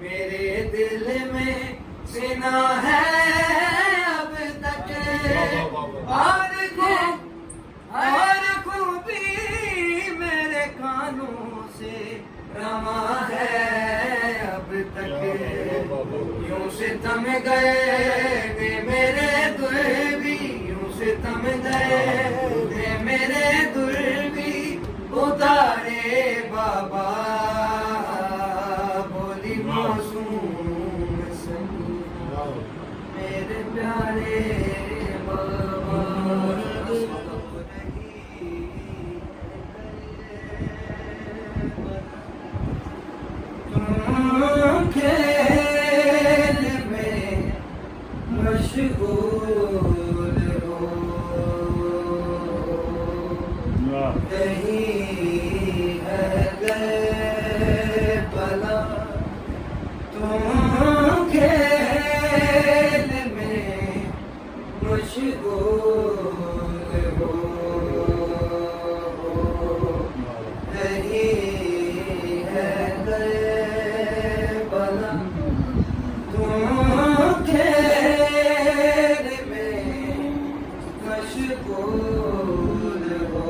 मेरे दिल में सीना है अब तक और खूबी मेरे कानों से रमा है अब तक यूं से थम गए वे मेरे दुर्बी यूं से थम गए वे मेरे दुर्बी उतारे बाबा बोली मासूम सही मेरे प्यारे बाबा खेल में मशगूल हो कहीं है गए भला तुम खेल में मशगूल हो कहीं है गए भला तुम खेल में मशगूल हो